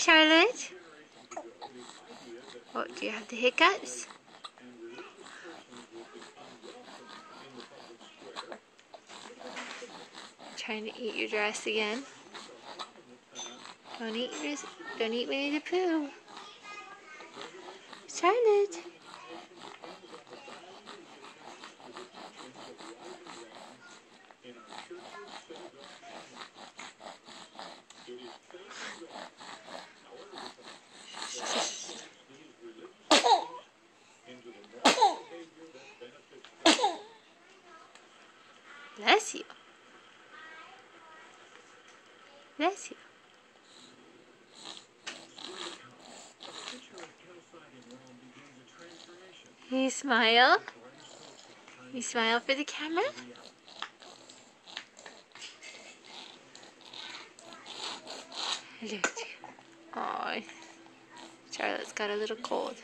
Charlotte. Oh, do you have the hiccups? Trying to eat your dress again. Don't eat Winnie the Pooh. Charlotte. Bless you. Bless you. You smile? You smile for the camera? Hello. Aw, Charlotte's got a little cold.